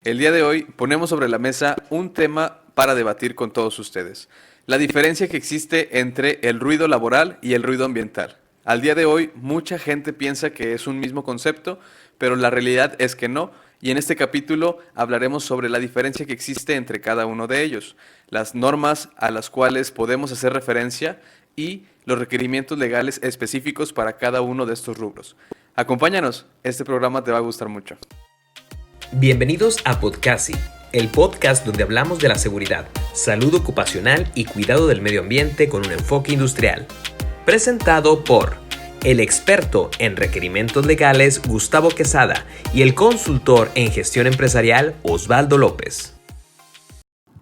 El día de hoy ponemos sobre la mesa un tema para debatir con todos ustedes. La diferencia que existe entre el ruido laboral y el ruido ambiental. Al día de hoy mucha gente piensa que es un mismo concepto, pero la realidad es que no. Y en este capítulo hablaremos sobre la diferencia que existe entre cada uno de ellos, las normas a las cuales podemos hacer referencia y los requerimientos legales específicos para cada uno de estos rubros. Acompáñanos, este programa te va a gustar mucho. Bienvenidos a Podcasi, el podcast donde hablamos de la seguridad, salud ocupacional y cuidado del medio ambiente con un enfoque industrial. Presentado por el experto en requerimientos legales Gustavo Quesada y el consultor en gestión empresarial Osvaldo López.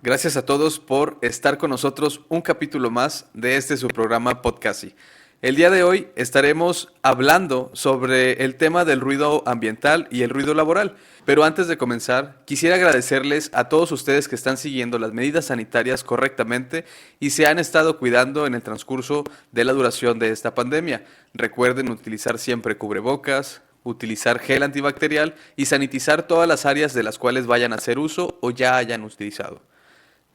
Gracias a todos por estar con nosotros un capítulo más de su programa Podcasi. El día de hoy estaremos hablando sobre el tema del ruido ambiental y el ruido laboral. Pero antes de comenzar, quisiera agradecerles a todos ustedes que están siguiendo las medidas sanitarias correctamente y se han estado cuidando en el transcurso de la duración de esta pandemia. Recuerden utilizar siempre cubrebocas, utilizar gel antibacterial y sanitizar todas las áreas de las cuales vayan a hacer uso o ya hayan utilizado.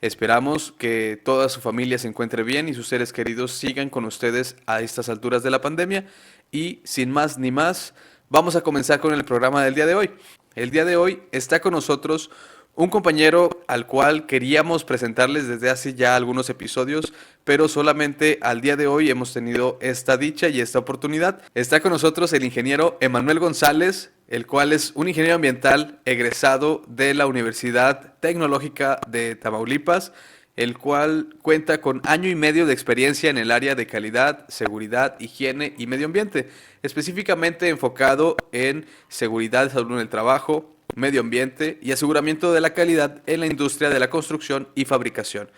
Esperamos que toda su familia se encuentre bien y sus seres queridos sigan con ustedes a estas alturas de la pandemia. Y sin más ni más, vamos a comenzar con el programa del día de hoy. El día de hoy está con nosotros un compañero al cual queríamos presentarles desde hace ya algunos episodios, pero solamente al día de hoy hemos tenido esta dicha y esta oportunidad. Está con nosotros el ingeniero Emanuel González, el cual es un ingeniero ambiental egresado de la Universidad Tecnológica de Tamaulipas, el cual cuenta con año y medio de experiencia en el área de calidad, seguridad, higiene y medio ambiente, específicamente enfocado en seguridad y salud en el trabajo, medio ambiente y aseguramiento de la calidad en la industria de la construcción y fabricación.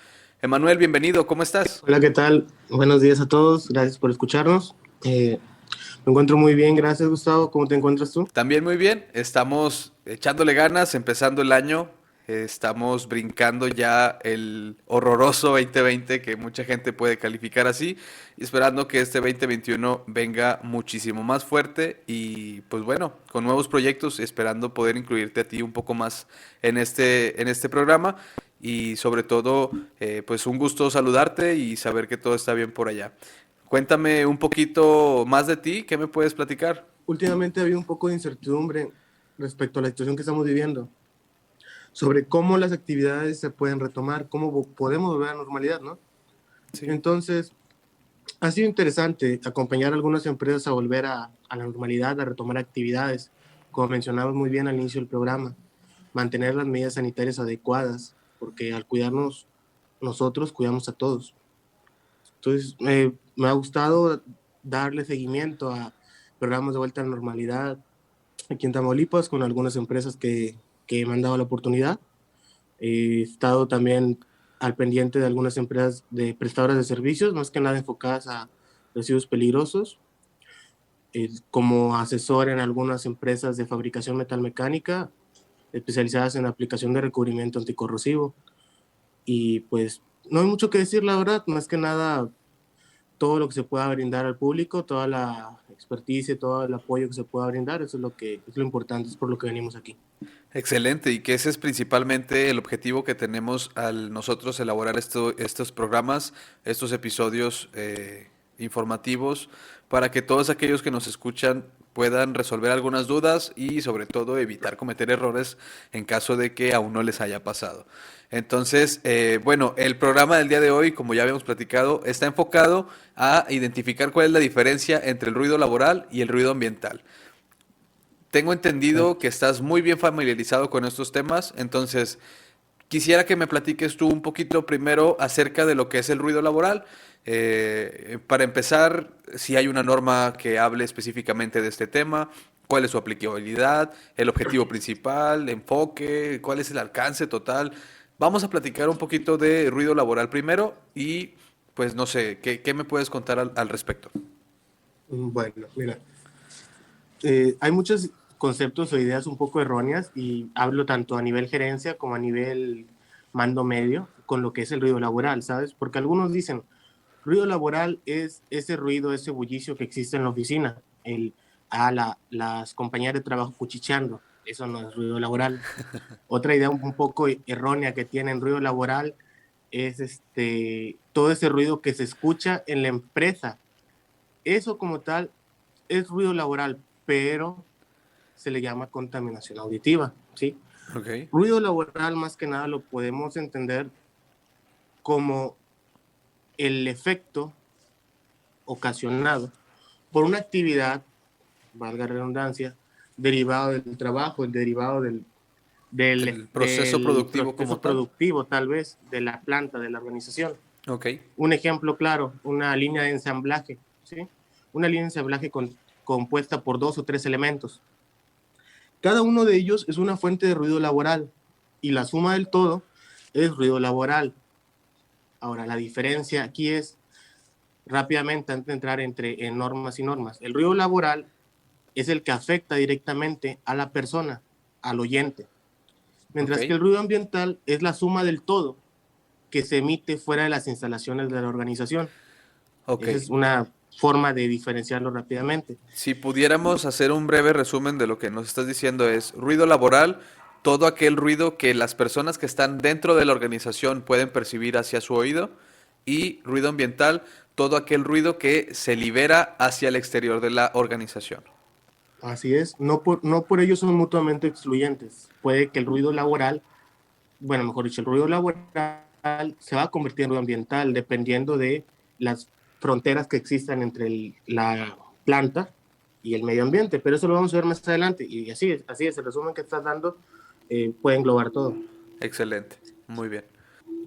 Emanuel, bienvenido, ¿cómo estás? Hola, ¿qué tal? Buenos días a todos, gracias por escucharnos. Me encuentro muy bien, gracias Gustavo, ¿cómo te encuentras tú? También muy bien, estamos echándole ganas, empezando el año, estamos brincando ya el horroroso 2020 que mucha gente puede calificar así, y esperando que este 2021 venga muchísimo más fuerte y pues bueno, con nuevos proyectos, esperando poder incluirte a ti un poco más en este programa y sobre todo pues un gusto saludarte y saber que todo está bien por allá. Cuéntame un poquito más de ti, ¿qué me puedes platicar? Últimamente ha habido un poco de incertidumbre respecto a la situación que estamos viviendo, sobre cómo las actividades se pueden retomar, cómo podemos volver a la normalidad, ¿no? Sí. Entonces, ha sido interesante acompañar a algunas empresas a volver a la normalidad, a retomar actividades, como mencionabas muy bien al inicio del programa, mantener las medidas sanitarias adecuadas, porque al cuidarnos nosotros, cuidamos a todos. Entonces, me ha gustado darle seguimiento a programas de vuelta a la normalidad aquí en Tamaulipas con algunas empresas que me han dado la oportunidad. He estado también al pendiente de algunas empresas de prestadoras de servicios, más que nada enfocadas a residuos peligrosos, como asesor en algunas empresas de fabricación metalmecánica especializadas en aplicación de recubrimiento anticorrosivo. Y pues no hay mucho que decir, la verdad, más que nada todo lo que se pueda brindar al público, toda la experticia, todo el apoyo que se pueda brindar, eso es lo que es lo importante, es por lo que venimos aquí. Excelente, y que ese es principalmente el objetivo que tenemos al nosotros elaborar estos programas, estos episodios informativos, para que todos aquellos que nos escuchan puedan resolver algunas dudas y sobre todo evitar cometer errores en caso de que aún no les haya pasado. Entonces, bueno, el programa del día de hoy, como ya habíamos platicado, está enfocado a identificar cuál es la diferencia entre el ruido laboral y el ruido ambiental. Tengo entendido que estás muy bien familiarizado con estos temas, entonces quisiera que me platiques tú un poquito primero acerca de lo que es el ruido laboral. Para empezar, si hay una norma que hable específicamente de este tema, cuál es su aplicabilidad, el objetivo principal, enfoque, cuál es el alcance total. Vamos a platicar un poquito de ruido laboral primero y pues no sé, ¿qué me puedes contar al respecto? Bueno, mira, hay muchos conceptos o ideas un poco erróneas y hablo tanto a nivel gerencia como a nivel mando medio con lo que es el ruido laboral, ¿sabes? Porque algunos dicen, ruido laboral es ese ruido, ese bullicio que existe en la oficina, las compañías de trabajo cuchicheando. Eso no es ruido laboral. Otra idea un poco errónea que tienen ruido laboral es todo ese ruido que se escucha en la empresa. Eso como tal es ruido laboral, pero se le llama contaminación auditiva, ¿sí? Ok. Ruido laboral más que nada lo podemos entender como el efecto ocasionado por una actividad, valga la redundancia, derivado del trabajo, derivado Del proceso productivo como proceso tal. productivo, tal vez, de la planta, de la organización. Ok. Un ejemplo claro, una línea de ensamblaje, ¿sí? Una línea de ensamblaje compuesta por 2 o 3 elementos. Cada uno de ellos es una fuente de ruido laboral y la suma del todo es ruido laboral. Ahora, la diferencia aquí es, rápidamente, antes de entrar en normas y normas, el ruido laboral es el que afecta directamente a la persona, al oyente, mientras Ok. que el ruido ambiental es la suma del todo que se emite fuera de las instalaciones de la organización. Ok. Esa es una forma de diferenciarlo rápidamente. Si pudiéramos hacer un breve resumen de lo que nos estás diciendo es ruido laboral, todo aquel ruido que las personas que están dentro de la organización pueden percibir hacia su oído, y ruido ambiental, todo aquel ruido que se libera hacia el exterior de la organización. Así es, no por ello son mutuamente excluyentes. Puede que el ruido laboral, bueno, mejor dicho, el ruido laboral se va a convertir en ruido ambiental dependiendo de las fronteras que existan entre la planta y el medio ambiente, pero eso lo vamos a ver más adelante. Y así es, el resumen que estás dando puede englobar todo. Excelente, muy bien.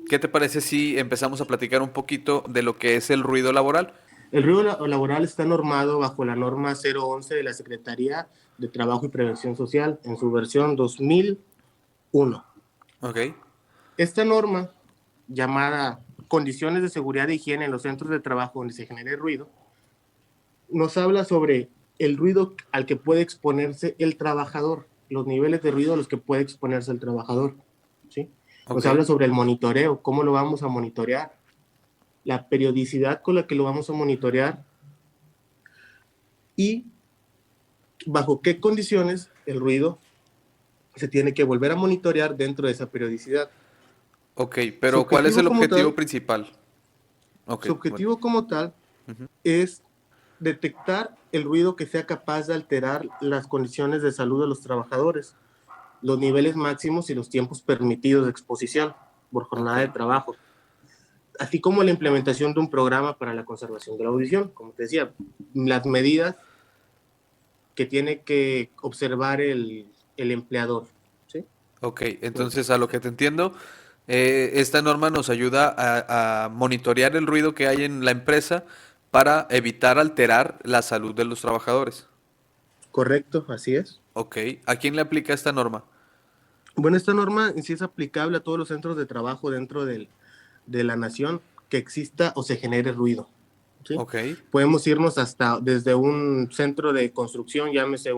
¿Qué te parece si empezamos a platicar un poquito de lo que es el ruido laboral? El ruido laboral está normado bajo la norma 011 de la Secretaría de Trabajo y Prevención Social en su versión 2001. Ok. Esta norma, llamada Condiciones de Seguridad e Higiene en los Centros de Trabajo donde se genere ruido, nos habla sobre el ruido al que puede exponerse el trabajador, los niveles de ruido a los que puede exponerse el trabajador, ¿sí? Nos Ok. habla sobre el monitoreo, cómo lo vamos a monitorear, la periodicidad con la que lo vamos a monitorear y bajo qué condiciones el ruido se tiene que volver a monitorear dentro de esa periodicidad. Ok, Su pero ¿cuál es objetivo el como objetivo tal, principal? Ok, su bueno. objetivo como tal Ujú. es detectar el ruido que sea capaz de alterar las condiciones de salud de los trabajadores, los niveles máximos y los tiempos permitidos de exposición por Ok. jornada de trabajo, así como la implementación de un programa para la conservación de la audición, como te decía, las medidas que tiene que observar el empleador, ¿sí? Ok, entonces a lo que te entiendo, esta norma nos ayuda a monitorear el ruido que hay en la empresa para evitar alterar la salud de los trabajadores. Correcto, así es. Ok, ¿a quién le aplica esta norma? Bueno, esta norma en sí es aplicable a todos los centros de trabajo dentro de la nación que exista o se genere ruido, ¿sí? Ok, Podemos irnos hasta desde un centro de construcción, llámese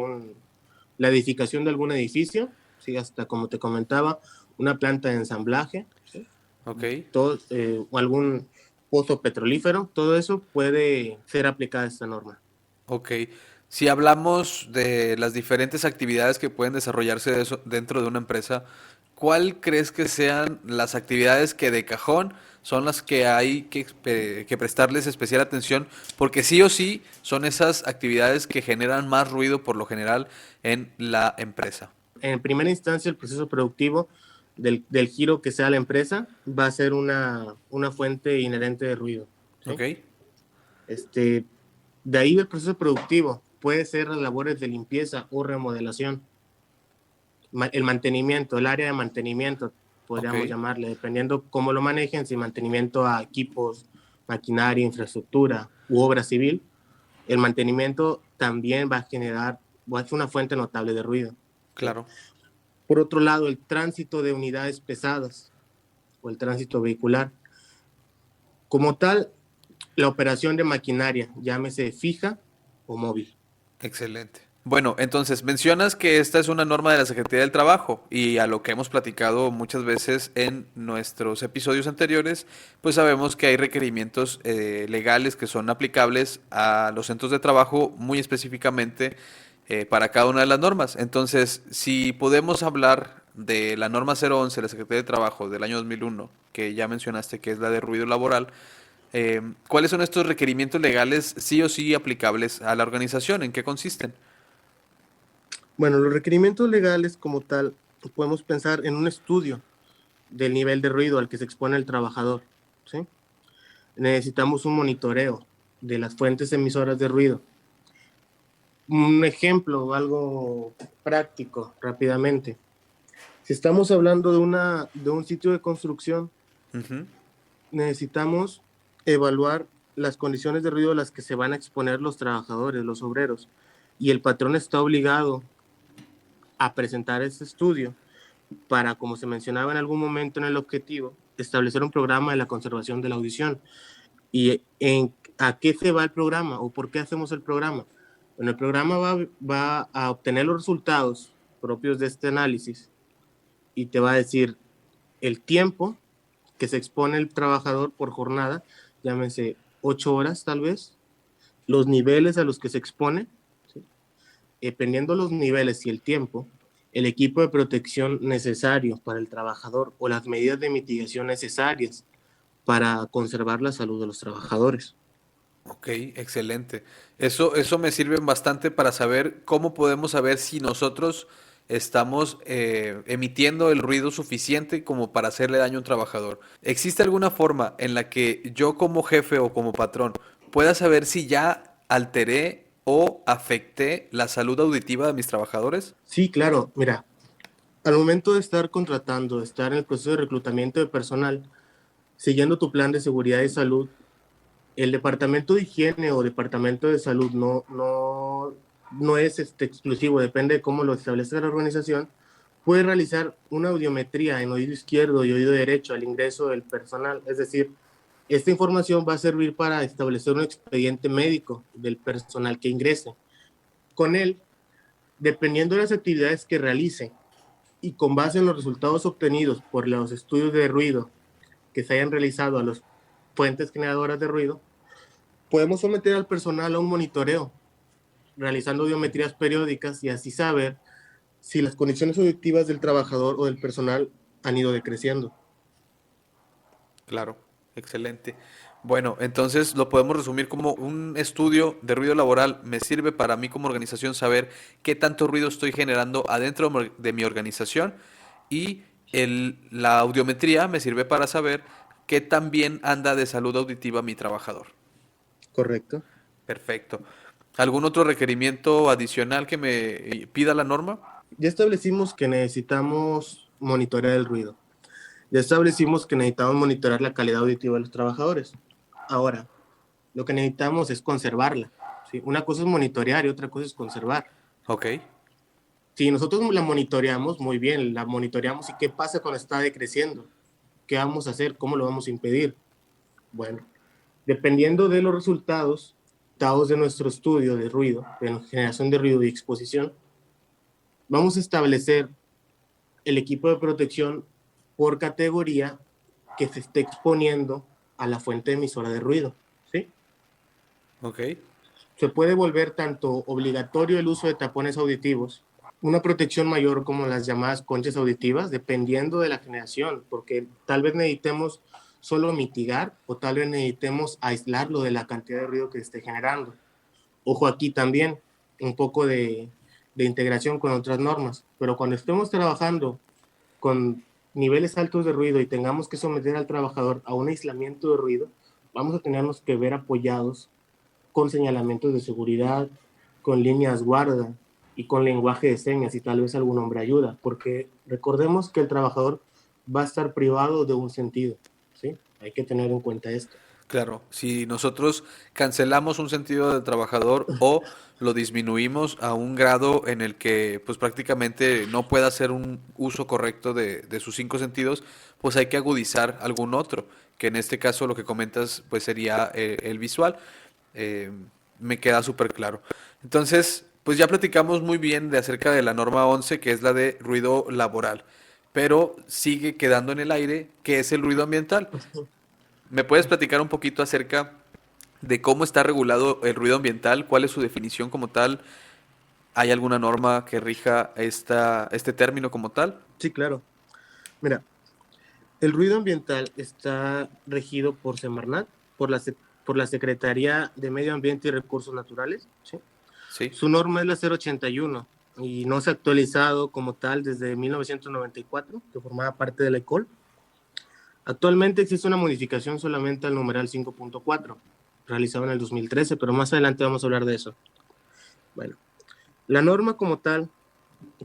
la edificación de algún edificio, ¿sí? Hasta, como te comentaba, una planta de ensamblaje, ¿sí? ok, O algún pozo petrolífero, todo eso puede ser aplicada a esta norma. ok. Si hablamos de las diferentes actividades que pueden desarrollarse dentro de una empresa, ¿cuál crees que sean las actividades que de cajón son las que hay que prestarles especial atención? Porque sí o sí son esas actividades que generan más ruido por lo general en la empresa. En primera instancia, el proceso productivo del giro que sea la empresa va a ser una fuente inherente de ruido, Ok, ¿sí? Este, de ahí el proceso productivo puede ser las labores de limpieza o remodelación, el mantenimiento, el área de mantenimiento, ok, podríamos llamarle, dependiendo cómo lo manejen, si mantenimiento a equipos, maquinaria, infraestructura u obra civil, el mantenimiento también va a ser una fuente notable de ruido, ¿sí? claro. Por otro lado, el tránsito de unidades pesadas o el tránsito vehicular. Como tal, la operación de maquinaria, llámese fija o móvil. Excelente. Bueno, entonces mencionas que esta es una norma de la Secretaría del Trabajo y a lo que hemos platicado muchas veces en nuestros episodios anteriores, pues sabemos que hay requerimientos legales que son aplicables a los centros de trabajo, muy específicamente para cada una de las normas. Entonces, si podemos hablar de la norma 011 de la Secretaría de Trabajo del año 2001, que ya mencionaste que es la de ruido laboral, ¿cuáles son estos requerimientos legales sí o sí aplicables a la organización? ¿En qué consisten? Bueno, los requerimientos legales como tal, podemos pensar en un estudio del nivel de ruido al que se expone el trabajador, ¿sí? Necesitamos un monitoreo de las fuentes emisoras de ruido. Un ejemplo, algo práctico, rápidamente. Si estamos hablando de un sitio de construcción, Ujú. necesitamos evaluar las condiciones de ruido a las que se van a exponer los trabajadores, los obreros, y el patrón está obligado a presentar ese estudio para, como se mencionaba en algún momento en el objetivo, establecer un programa de la conservación de la audición. ¿Y a qué se va el programa o por qué hacemos el programa? Bueno, el programa va a obtener los resultados propios de este análisis y te va a decir el tiempo que se expone el trabajador por jornada, llámense 8 horas tal vez, los niveles a los que se expone, ¿sí? Dependiendo los niveles y el tiempo, el equipo de protección necesario para el trabajador o las medidas de mitigación necesarias para conservar la salud de los trabajadores. Ok, excelente. Eso me sirve bastante para saber cómo podemos saber si nosotros estamos emitiendo el ruido suficiente como para hacerle daño a un trabajador. ¿Existe alguna forma en la que yo como jefe o como patrón pueda saber si ya alteré o afecté la salud auditiva de mis trabajadores? Sí, claro, mira, al momento de estar contratando, de estar en el proceso de reclutamiento de personal, siguiendo tu plan de seguridad y salud, el departamento de higiene o departamento de salud no es exclusivo, depende de cómo lo establezca la organización, puede realizar una audiometría en oído izquierdo y oído derecho al ingreso del personal. Es decir, esta información va a servir para establecer un expediente médico del personal que ingrese. Con él, dependiendo de las actividades que realice y con base en los resultados obtenidos por los estudios de ruido que se hayan realizado a las fuentes generadoras de ruido, podemos someter al personal a un monitoreo, realizando audiometrías periódicas y así saber si las condiciones auditivas del trabajador o del personal han ido decreciendo. Claro, excelente. Bueno, entonces lo podemos resumir como un estudio de ruido laboral. Me sirve para mí como organización saber qué tanto ruido estoy generando adentro de mi organización y la audiometría me sirve para saber qué tan bien anda de salud auditiva mi trabajador. ¿Correcto? Perfecto. ¿Algún otro requerimiento adicional que me pida la norma? Ya establecimos que necesitamos monitorear el ruido. Ya establecimos que necesitamos monitorear la calidad auditiva de los trabajadores. Ahora, lo que necesitamos es conservarla, ¿sí? Una cosa es monitorear y otra cosa es conservar. Ok, Si nosotros la monitoreamos, muy bien, la monitoreamos y qué pasa cuando está decreciendo, qué vamos a hacer, cómo lo vamos a impedir. Bueno, dependiendo de los resultados dados de nuestro estudio de ruido, de generación de ruido y exposición, vamos a establecer el equipo de protección por categoría que se esté exponiendo a la fuente emisora de ruido, ¿sí? ok, Se puede volver tanto obligatorio el uso de tapones auditivos, una protección mayor como las llamadas conchas auditivas, dependiendo de la generación, porque tal vez necesitemos solo mitigar o tal vez necesitemos aislarlo de la cantidad de ruido que esté generando. Ojo aquí también, un poco de integración con otras normas, pero cuando estemos trabajando con niveles altos de ruido y tengamos que someter al trabajador a un aislamiento de ruido, vamos a tenernos que ver apoyados con señalamientos de seguridad, con líneas guarda y con lenguaje de señas y tal vez algún hombre ayuda, porque recordemos que el trabajador va a estar privado de un sentido, ¿sí? Hay que tener en cuenta esto. claro. Si nosotros cancelamos un sentido del trabajador o lo disminuimos a un grado en el que pues prácticamente no pueda hacer un uso correcto de sus cinco sentidos, pues hay que agudizar algún otro, que en este caso lo que comentas pues sería el visual. Eh, Me queda súper claro. Entonces, pues ya platicamos muy bien de acerca de la norma 11, que es la de ruido laboral, pero sigue quedando en el aire, que es el ruido ambiental. ¿Me puedes platicar un poquito acerca de cómo está regulado el ruido ambiental? ¿Cuál es su definición como tal? ¿Hay alguna norma que rija este término como tal? Sí, claro. Mira, el ruido ambiental está regido por Semarnat, por la Secretaría de Medio Ambiente y Recursos Naturales, ¿sí? Sí. Su norma es la 081 y no se ha actualizado como tal desde 1994, que formaba parte de la ECOL. Actualmente existe una modificación solamente al numeral 5.4, realizado en el 2013, pero más adelante vamos a hablar de eso. Bueno, la norma como tal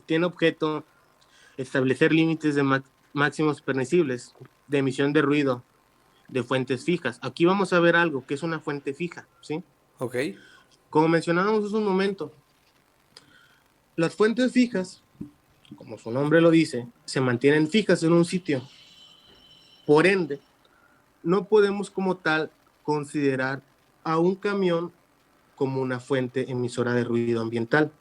tiene objeto establecer límites de máximos permisibles de emisión de ruido de fuentes fijas. Aquí vamos a ver algo que es una fuente fija, ¿sí? Ok. Como mencionábamos hace un momento, las fuentes fijas, como su nombre lo dice, se mantienen fijas en un sitio. Por ende, no podemos como tal considerar a un camión como una fuente emisora de ruido ambiental.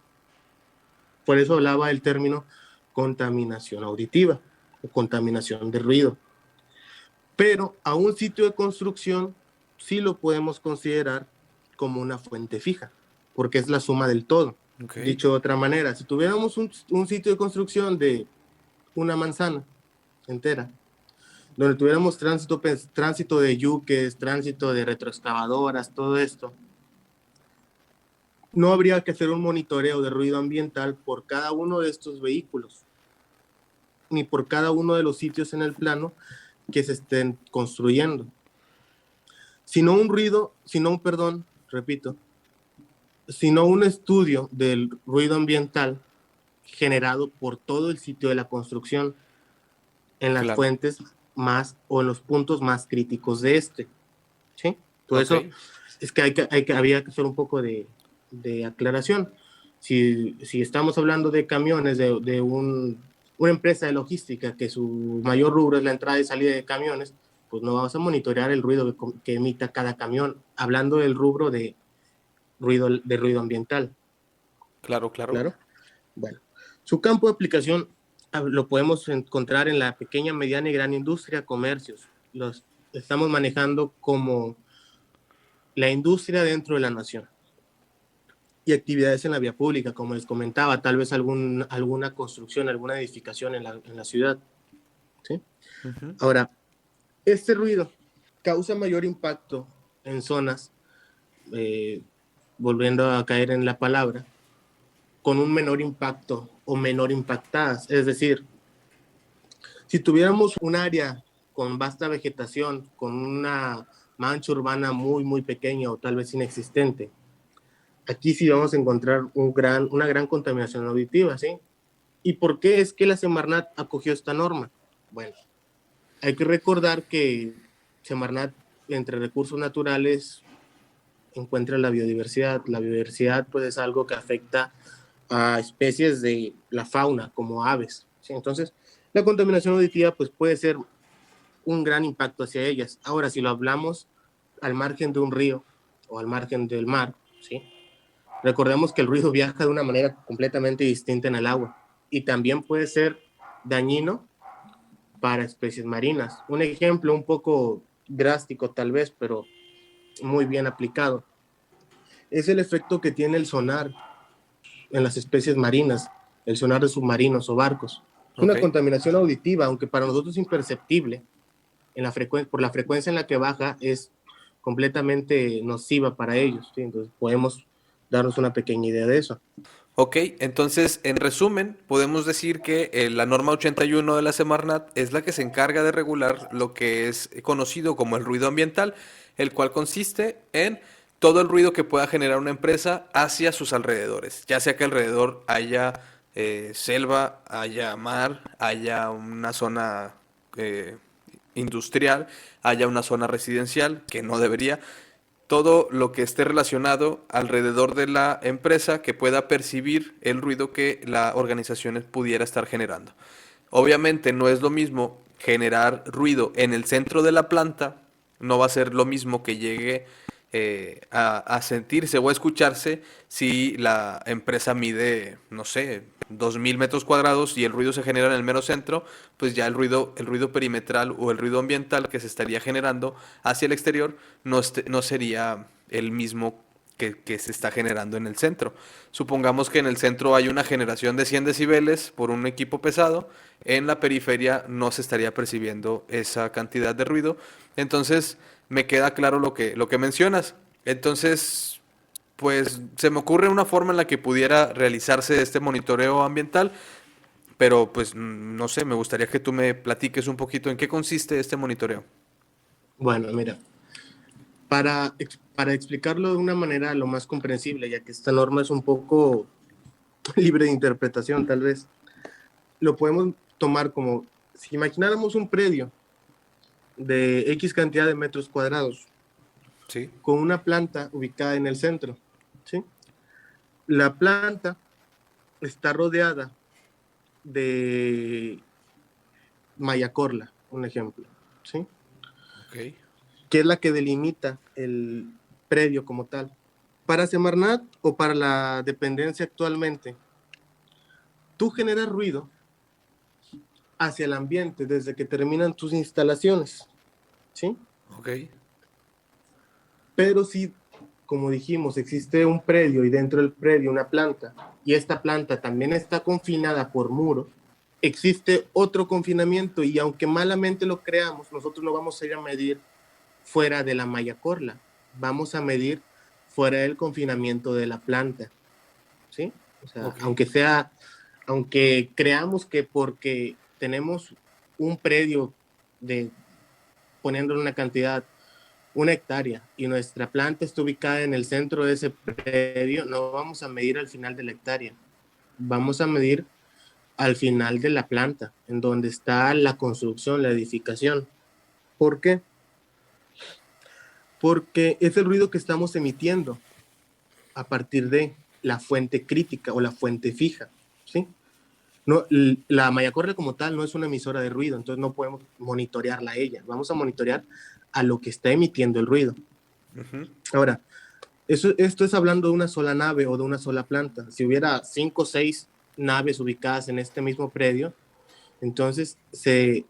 Por eso hablaba del término contaminación auditiva o contaminación de ruido. Pero a un sitio de construcción sí lo podemos considerar como una fuente fija, porque es la suma del todo. Ok. Dicho de otra manera, si tuviéramos un sitio de construcción de una manzana entera, donde tuviéramos tránsito de yuques, tránsito de retroexcavadoras, todo esto, no habría que hacer un monitoreo de ruido ambiental por cada uno de estos vehículos, ni por cada uno de los sitios en el plano que se estén construyendo. Sino un estudio del ruido ambiental generado por todo el sitio de la construcción en las Claro. fuentes más o en los puntos más críticos de este. ¿Sí? Por Ok. eso es que había que hacer un poco de aclaración. Si estamos hablando de camiones, de una empresa de logística que su mayor rubro es la entrada y salida de camiones, pues no vamos a monitorear el ruido que emita cada camión, hablando del rubro de ruido ambiental. Claro, claro. ¿Claro? Bueno, su campo de aplicación lo podemos encontrar en la pequeña, mediana y gran industria, comercios. Los estamos manejando como la industria dentro de la nación. Y actividades en la vía pública, como les comentaba, tal vez alguna construcción, alguna edificación en la ciudad. ¿Sí? Ujú. Ahora, este ruido causa mayor impacto en zonas, volviendo a caer en la palabra, con un menor impacto o menor impactadas. Es decir, si tuviéramos un área con vasta vegetación, con una mancha urbana muy, muy pequeña o tal vez inexistente, aquí sí vamos a encontrar una gran contaminación auditiva, ¿sí? ¿Y por qué es que la Semarnat acogió esta norma? Bueno, hay que recordar que Semarnat, entre recursos naturales, encuentra la biodiversidad. La biodiversidad, pues, es algo que afecta a especies de la fauna, como aves, ¿sí? Entonces, la contaminación auditiva, pues, puede ser un gran impacto hacia ellas. Ahora, si lo hablamos al margen de un río o al margen del mar, ¿sí? Recordemos que el ruido viaja de una manera completamente distinta en el agua y también puede ser dañino para especies marinas. Un ejemplo un poco drástico tal vez, pero muy bien aplicado, es el efecto que tiene el sonar en las especies marinas, el sonar de submarinos o barcos. Es una Ok. contaminación auditiva, aunque para nosotros es imperceptible, por la frecuencia en la que baja, es completamente nociva para ellos, ¿sí? Entonces podemos darnos una pequeña idea de eso. Ok, entonces, en resumen, podemos decir que la norma 81 de la Semarnat es la que se encarga de regular lo que es conocido como el ruido ambiental, el cual consiste en todo el ruido que pueda generar una empresa hacia sus alrededores, ya sea que alrededor haya selva, haya mar, haya una zona eh, industrial, haya una zona residencial, que no debería, todo lo que esté relacionado alrededor de la empresa que pueda percibir el ruido que la organización pudiera estar generando. Obviamente no es lo mismo generar ruido en el centro de la planta, no va a ser lo mismo que llegue a sentirse o a escucharse si la empresa mide, no sé, 2000 metros cuadrados y el ruido se genera en el mero centro, pues ya el ruido perimetral o el ruido ambiental que se estaría generando hacia el exterior no sería el mismo que se está generando en el centro. Supongamos que en el centro hay una generación de 100 decibeles por un equipo pesado, en la periferia no se estaría percibiendo esa cantidad de ruido. Entonces, me queda claro lo que mencionas. Entonces, pues se me ocurre una forma en la que pudiera realizarse este monitoreo ambiental, pero pues no sé, me gustaría que tú me platiques un poquito en qué consiste este monitoreo. Bueno, mira, para explicarlo de una manera lo más comprensible, ya que esta norma es un poco libre de interpretación tal vez, lo podemos tomar como si imagináramos un predio de X cantidad de metros cuadrados Sí, con una planta ubicada en el centro, ¿sí? La planta está rodeada de Mayacorla, un ejemplo, ¿sí? ok. Que es la que delimita el predio como tal. Para Semarnat o para la dependencia actualmente, tú generas ruido hacia el ambiente desde que terminan tus instalaciones, ¿sí? Ok, Pero si, como dijimos, existe un predio y dentro del predio una planta, y esta planta también está confinada por muro, existe otro confinamiento y aunque malamente lo creamos, nosotros no vamos a ir a medir fuera de la malla corla, vamos a medir fuera del confinamiento de la planta, ¿sí? O sea, ok. aunque creamos que porque tenemos un predio de, poniéndole una cantidad, 1 hectárea, y nuestra planta está ubicada en el centro de ese predio, no vamos a medir al final de la hectárea, vamos a medir al final de la planta, en donde está la construcción, la edificación. ¿Por qué? Porque es el ruido que estamos emitiendo a partir de la fuente crítica o la fuente fija, ¿sí? No, la Mayacorre como tal no es una emisora de ruido, entonces no podemos monitorearla a ella. Vamos a monitorear a lo que está emitiendo el ruido. Ujú. Ahora, esto es hablando de una sola nave o de una sola planta. Si hubiera 5 o 6 naves ubicadas en este mismo predio, entonces se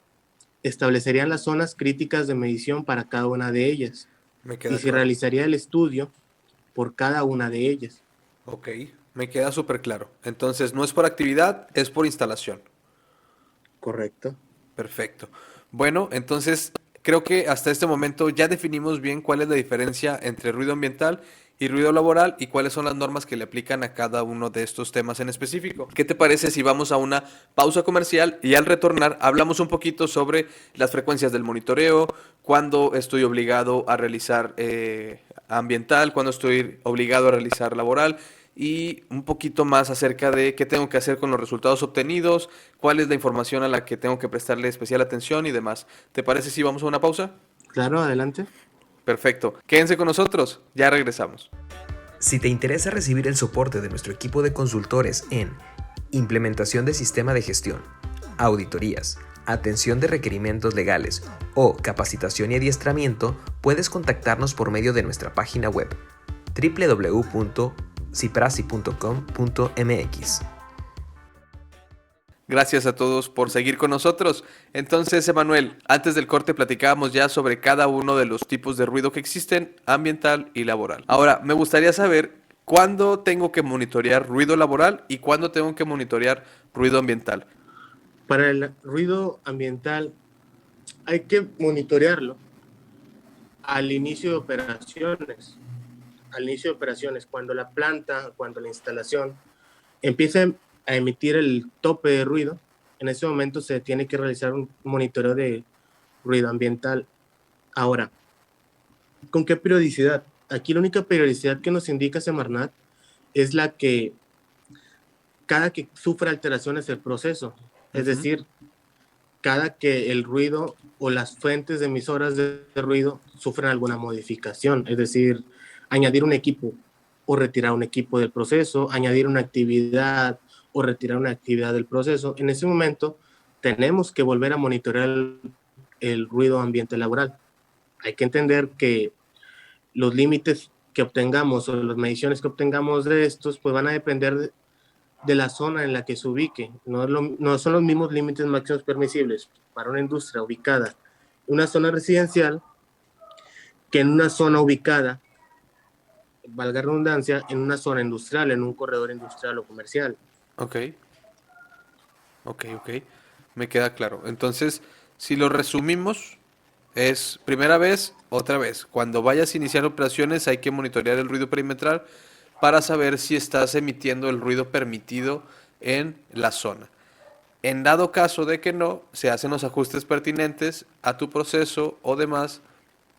establecerían las zonas críticas de medición para cada una de ellas Me y queda se claro. realizaría el estudio por cada una de ellas. Ok, me queda súper claro. Entonces, no es por actividad, es por instalación. Correcto. Perfecto. Bueno, entonces creo que hasta este momento ya definimos bien cuál es la diferencia entre ruido ambiental y ruido laboral y cuáles son las normas que le aplican a cada uno de estos temas en específico. ¿Qué te parece si vamos a una pausa comercial y al retornar hablamos un poquito sobre las frecuencias del monitoreo, cuándo estoy obligado a realizar ambiental, cuándo estoy obligado a realizar laboral? Y un poquito más acerca de qué tengo que hacer con los resultados obtenidos, cuál es la información a la que tengo que prestarle especial atención y demás. ¿Te parece si vamos a una pausa? Claro, adelante. Perfecto. Quédense con nosotros, ya regresamos. Si te interesa recibir el soporte de nuestro equipo de consultores en implementación de sistema de gestión, auditorías, atención de requerimientos legales o capacitación y adiestramiento, puedes contactarnos por medio de nuestra página web www.ciprasi.com.mx. Gracias a todos por seguir con nosotros. Entonces, Emanuel, antes del corte platicábamos ya sobre cada uno de los tipos de ruido que existen, ambiental y laboral. Ahora, me gustaría saber cuándo tengo que monitorear ruido laboral y cuándo tengo que monitorear ruido ambiental. Para el ruido ambiental hay que monitorearlo al inicio de operaciones. Al inicio de operaciones, cuando la planta, cuando la instalación empieza a emitir el tope de ruido, en ese momento se tiene que realizar un monitoreo de ruido ambiental. Ahora, ¿con qué periodicidad? Aquí la única periodicidad que nos indica Semarnat es la que cada que sufra alteraciones del proceso, es Ujú. decir, cada que el ruido o las fuentes emisoras de ruido sufren alguna modificación, es decir, añadir un equipo o retirar un equipo del proceso, añadir una actividad o retirar una actividad del proceso. En ese momento tenemos que volver a monitorear el ruido ambiente laboral. Hay que entender que los límites que obtengamos o las mediciones que obtengamos de estos pues van a depender de la zona en la que se ubique. No son los mismos límites máximos permisibles para una industria ubicada en una zona residencial que en una zona ubicada valga redundancia, en una zona industrial, en un corredor industrial o comercial. Ok, ok. Me queda claro. Entonces, si lo resumimos, es primera vez, otra vez. Cuando vayas a iniciar operaciones hay que monitorear el ruido perimetral para saber si estás emitiendo el ruido permitido en la zona. En dado caso de que no, se hacen los ajustes pertinentes a tu proceso o demás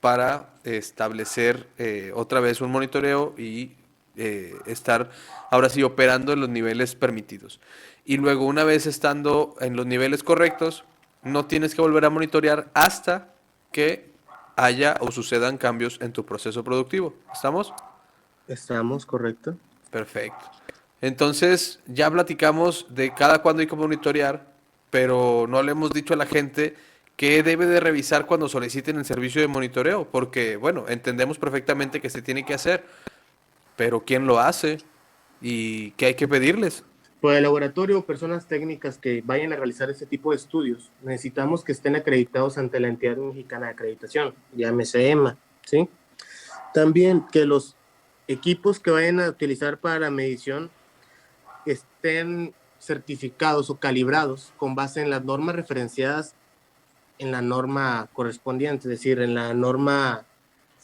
para establecer otra vez un monitoreo y estar ahora sí operando en los niveles permitidos. Y luego una vez estando en los niveles correctos, no tienes que volver a monitorear hasta que haya o sucedan cambios en tu proceso productivo. ¿Estamos? ¿Estamos correcto? Perfecto. Entonces, ya platicamos de cada cuándo hay que monitorear, pero no le hemos dicho a la gente qué debe de revisar cuando soliciten el servicio de monitoreo, porque, bueno, entendemos perfectamente que se tiene que hacer, pero ¿quién lo hace? ¿Y qué hay que pedirles? Por el laboratorio o personas técnicas que vayan a realizar este tipo de estudios, necesitamos que estén acreditados ante la entidad mexicana de acreditación, llámese EMA, ¿sí? También que los equipos que vayan a utilizar para la medición estén certificados o calibrados con base en las normas referenciadas en la norma correspondiente, es decir, en la norma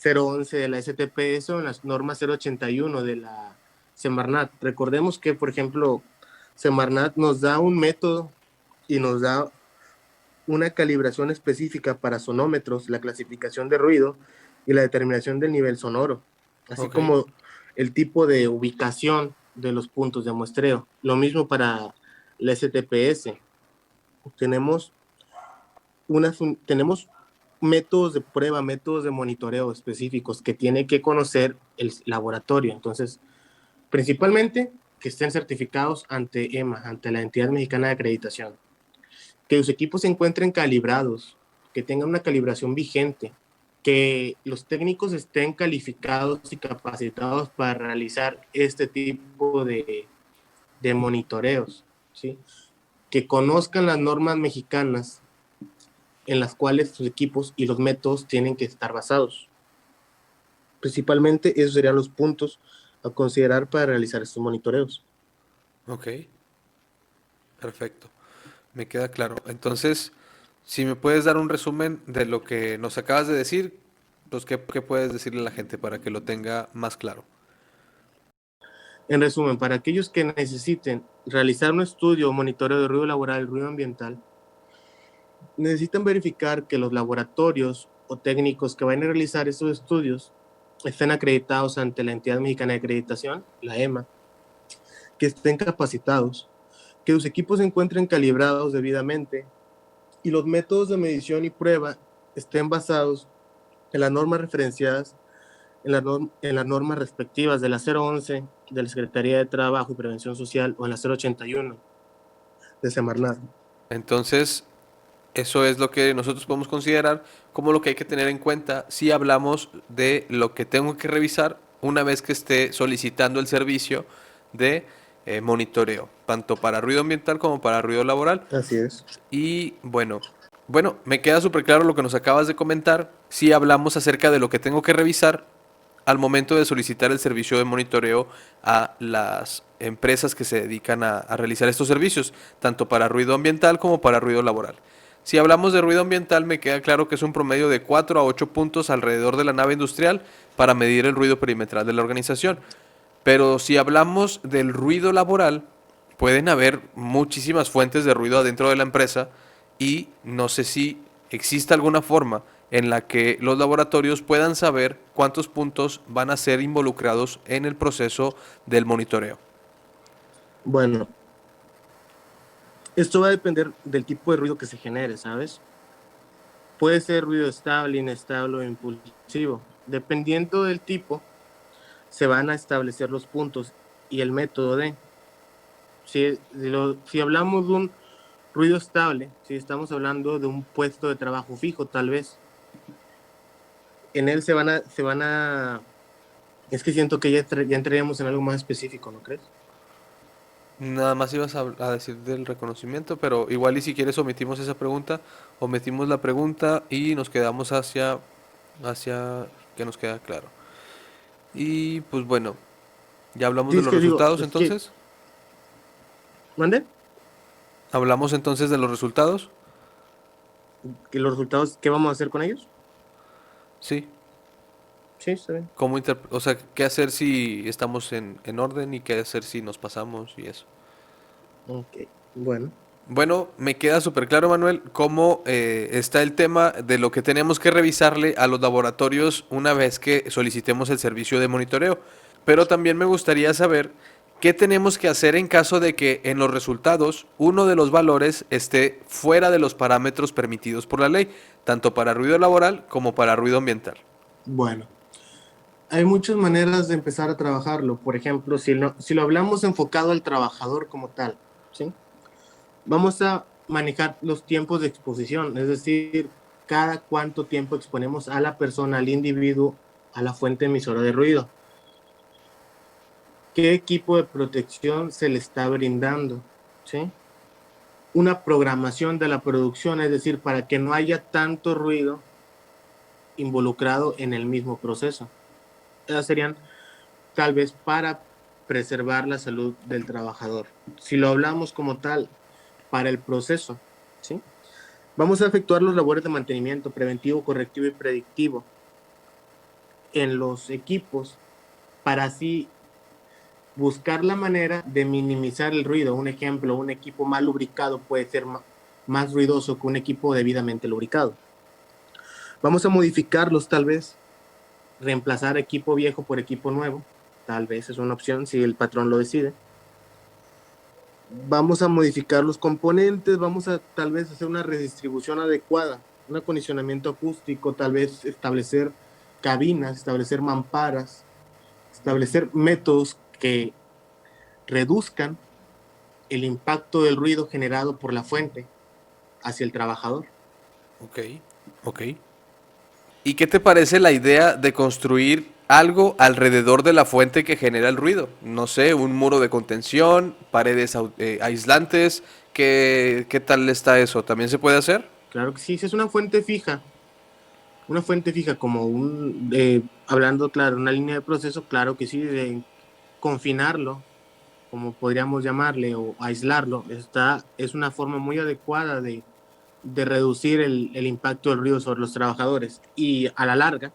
011 de la STPS o en la norma 081 de la Semarnat. Recordemos que, por ejemplo, Semarnat nos da un método y nos da una calibración específica para sonómetros, la clasificación de ruido y la determinación del nivel sonoro, así Ok. como el tipo de ubicación de los puntos de muestreo. Lo mismo para la STPS. Tenemos tenemos métodos de prueba, métodos de monitoreo específicos que tiene que conocer el laboratorio. Entonces, principalmente que estén certificados ante EMA, ante la Entidad Mexicana de Acreditación. Que los equipos se encuentren calibrados, que tengan una calibración vigente, que los técnicos estén calificados y capacitados para realizar este tipo de monitoreos, ¿sí? Que conozcan las normas mexicanas en las cuales sus equipos y los métodos tienen que estar basados. Principalmente esos serían los puntos a considerar para realizar estos monitoreos. Ok, perfecto. Me queda claro. Entonces, si me puedes dar un resumen de lo que nos acabas de decir, pues qué puedes decirle a la gente para que lo tenga más claro. En resumen, para aquellos que necesiten realizar un estudio o monitoreo de ruido laboral y ruido ambiental, necesitan verificar que los laboratorios o técnicos que vayan a realizar estos estudios estén acreditados ante la Entidad Mexicana de Acreditación, la EMA, que estén capacitados, que sus equipos se encuentren calibrados debidamente y los métodos de medición y prueba estén basados en las normas referenciadas en las normas respectivas de la 011 de la Secretaría de Trabajo y Prevención Social o en la 081 de Semarnat. Entonces, eso es lo que nosotros podemos considerar como lo que hay que tener en cuenta si hablamos de lo que tengo que revisar una vez que esté solicitando el servicio de monitoreo, tanto para ruido ambiental como para ruido laboral. Así es. Y bueno, me queda súper claro lo que nos acabas de comentar. Si hablamos acerca de lo que tengo que revisar al momento de solicitar el servicio de monitoreo a las empresas que se dedican a realizar estos servicios, tanto para ruido ambiental como para ruido laboral. Si hablamos de ruido ambiental, me queda claro que es un promedio de 4 a 8 puntos alrededor de la nave industrial para medir el ruido perimetral de la organización. Pero si hablamos del ruido laboral, pueden haber muchísimas fuentes de ruido adentro de la empresa y no sé si existe alguna forma en la que los laboratorios puedan saber cuántos puntos van a ser involucrados en el proceso del monitoreo. Bueno, esto va a depender del tipo de ruido que se genere, ¿sabes? Puede ser ruido estable, inestable o impulsivo. Dependiendo del tipo, se van a establecer los puntos y el método de. Si hablamos de un ruido estable, si estamos hablando de un puesto de trabajo fijo, tal vez, en él es que siento que ya entraríamos en algo más específico, ¿no crees? Nada más ibas a decir del reconocimiento, pero igual y si quieres omitimos esa pregunta, omitimos la pregunta y nos quedamos hacia que nos queda claro. Y pues bueno, ya hablamos Sí, de es los que digo, resultados es que, entonces. ¿mande? Hablamos entonces de los resultados. Que los resultados, ¿qué vamos a hacer con ellos? Sí. Sí, está bien. O sea, qué hacer si estamos en orden y qué hacer si nos pasamos y eso. Ok, bueno. Bueno, me queda súper claro, Manuel, cómo está el tema de lo que tenemos que revisarle a los laboratorios una vez que solicitemos el servicio de monitoreo. Pero también me gustaría saber qué tenemos que hacer en caso de que en los resultados uno de los valores esté fuera de los parámetros permitidos por la ley, tanto para ruido laboral como para ruido ambiental. Bueno, hay muchas maneras de empezar a trabajarlo. Por ejemplo, si lo hablamos enfocado al trabajador como tal, ¿sí? Vamos a manejar los tiempos de exposición, es decir, cada cuánto tiempo exponemos a la persona, al individuo, a la fuente emisora de ruido. ¿Qué equipo de protección se le está brindando? ¿Sí? Una programación de la producción, es decir, para que no haya tanto ruido involucrado en el mismo proceso. Esas serían tal vez para preservar la salud del trabajador. Si lo hablamos como tal, para el proceso, ¿sí? Vamos a efectuar los labores de mantenimiento preventivo, correctivo y predictivo en los equipos para así buscar la manera de minimizar el ruido. Un ejemplo, un equipo mal lubricado puede ser más ruidoso que un equipo debidamente lubricado. Vamos a modificarlos tal vez, reemplazar equipo viejo por equipo nuevo, tal vez es una opción si el patrón lo decide. Vamos a modificar los componentes, vamos a tal vez hacer una redistribución adecuada, un acondicionamiento acústico, tal vez establecer cabinas, establecer mamparas, establecer métodos que reduzcan el impacto del ruido generado por la fuente hacia el trabajador. Ok, ok. ¿Y qué te parece la idea de construir algo alrededor de la fuente que genera el ruido? No sé, un muro de contención, paredes aislantes. ¿Qué tal está eso? ¿También se puede hacer? Claro que sí, si es una fuente fija como hablando, claro, una línea de proceso, claro que sí, de confinarlo, como podríamos llamarle, o aislarlo, es una forma muy adecuada de reducir el impacto del ruido sobre los trabajadores y a la larga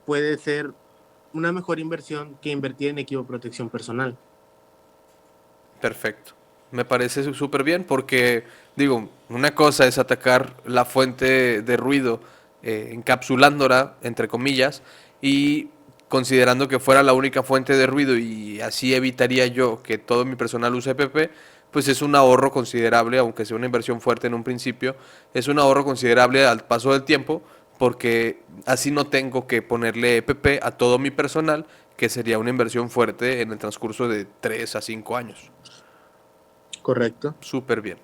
puede ser una mejor inversión que invertir en equipo de protección personal. Perfecto. Me parece súper bien porque, digo, una cosa es atacar la fuente de ruido encapsulándola, entre comillas, y considerando que fuera la única fuente de ruido y así evitaría yo que todo mi personal use EPP, pues es un ahorro considerable, aunque sea una inversión fuerte en un principio, es un ahorro considerable al paso del tiempo porque así no tengo que ponerle EPP a todo mi personal, que sería una inversión fuerte en el transcurso de 3 a 5 años. Correcto. Súper bien.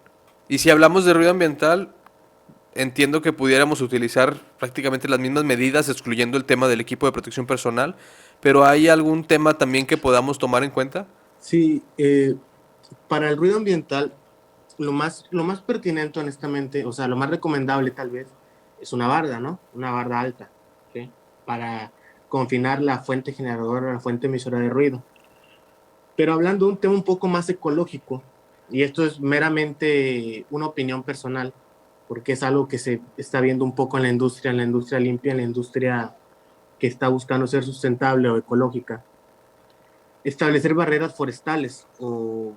Y si hablamos de ruido ambiental, entiendo que pudiéramos utilizar prácticamente las mismas medidas, excluyendo el tema del equipo de protección personal, pero ¿hay algún tema también que podamos tomar en cuenta? Sí, para el ruido ambiental, lo más pertinente, honestamente, o sea, lo más recomendable tal vez, es una barda, ¿no? Una barda alta, ¿sí? Para confinar la fuente generadora, la fuente emisora de ruido. Pero hablando de un tema un poco más ecológico, y esto es meramente una opinión personal, porque es algo que se está viendo un poco en la industria limpia, en la industria que está buscando ser sustentable o ecológica. Establecer barreras forestales o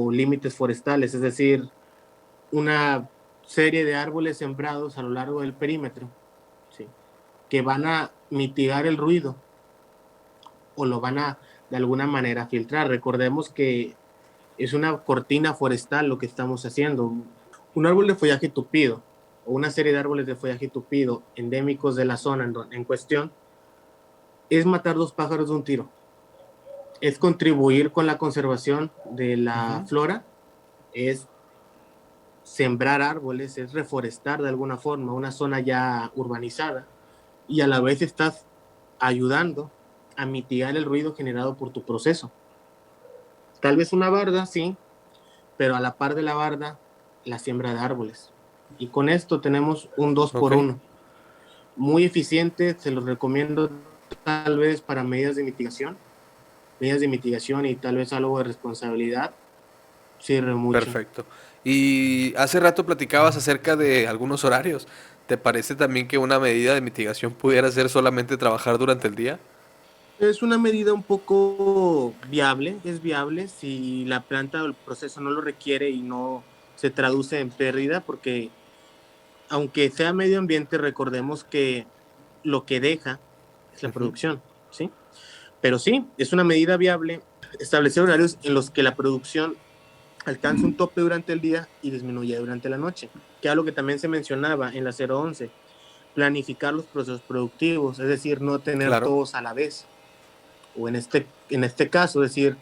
límites forestales, es decir, una serie de árboles sembrados a lo largo del perímetro, ¿sí? Que van a mitigar el ruido o lo van a de alguna manera filtrar. Recordemos que es una cortina forestal lo que estamos haciendo. Un árbol de follaje tupido o una serie de árboles de follaje tupido endémicos de la zona en cuestión es matar dos pájaros de un tiro. Es contribuir con la conservación de la Ujú. flora, es sembrar árboles, es reforestar de alguna forma una zona ya urbanizada y a la vez estás ayudando a mitigar el ruido generado por tu proceso. Tal vez una barda, sí, pero a la par de la barda, la siembra de árboles. Y con esto tenemos un dos Ok. por uno muy eficiente, se los recomiendo tal vez para medidas de mitigación y tal vez algo de responsabilidad, sirve mucho. Perfecto. Y hace rato platicabas acerca de algunos horarios. ¿Te parece también que una medida de mitigación pudiera ser solamente trabajar durante el día? Es una medida un poco viable, es viable si la planta o el proceso no lo requiere y no se traduce en pérdida, porque aunque sea medio ambiente, recordemos que lo que deja es la producción, ¿sí? Pero sí, es una medida viable establecer horarios en los que la producción alcance un tope durante el día y disminuye durante la noche, que es algo que también se mencionaba en la 011, planificar los procesos productivos, es decir, no tener todos a la vez. O en este caso, decir,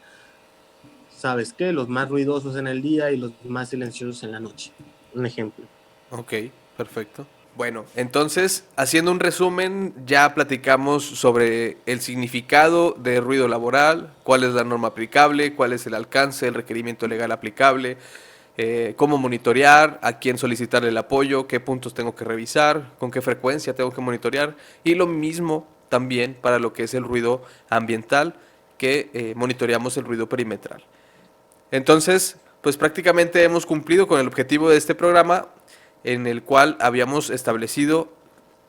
¿sabes qué? Los más ruidosos en el día y los más silenciosos en la noche. Un ejemplo. Ok, perfecto. Bueno, entonces, haciendo un resumen, ya platicamos sobre el significado de ruido laboral, cuál es la norma aplicable, cuál es el alcance, el requerimiento legal aplicable, cómo monitorear, a quién solicitarle el apoyo, qué puntos tengo que revisar, con qué frecuencia tengo que monitorear, y lo mismo también para lo que es el ruido ambiental, que monitoreamos el ruido perimetral. Entonces, pues prácticamente hemos cumplido con el objetivo de este programa, en el cual habíamos establecido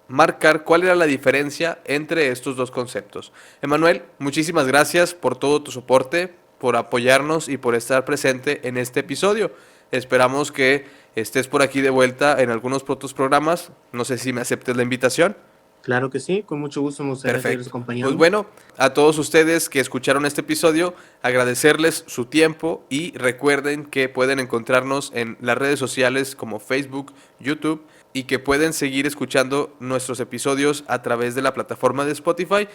marcar cuál era la diferencia entre estos dos conceptos. Emanuel, muchísimas gracias por todo tu soporte, por apoyarnos y por estar presente en este episodio. Esperamos que estés por aquí de vuelta en algunos otros programas. No sé si me aceptes la invitación. Claro que sí, con mucho gusto me gustaría seguir acompañando. Pues bueno, a todos ustedes que escucharon este episodio, agradecerles su tiempo y recuerden que pueden encontrarnos en las redes sociales como Facebook, YouTube y que pueden seguir escuchando nuestros episodios a través de la plataforma de Spotify.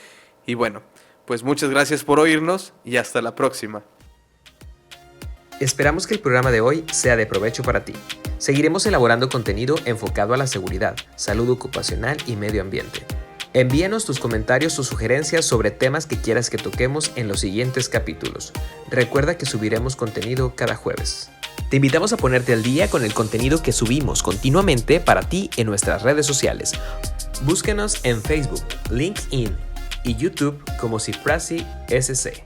Y bueno, pues muchas gracias por oírnos y hasta la próxima. Esperamos que el programa de hoy sea de provecho para ti. Seguiremos elaborando contenido enfocado a la seguridad, salud ocupacional y medio ambiente. Envíanos tus comentarios o sugerencias sobre temas que quieras que toquemos en los siguientes capítulos. Recuerda que subiremos contenido cada jueves. Te invitamos a ponerte al día con el contenido que subimos continuamente para ti en nuestras redes sociales. Búsquenos en Facebook, LinkedIn y YouTube como Ciprasi SC.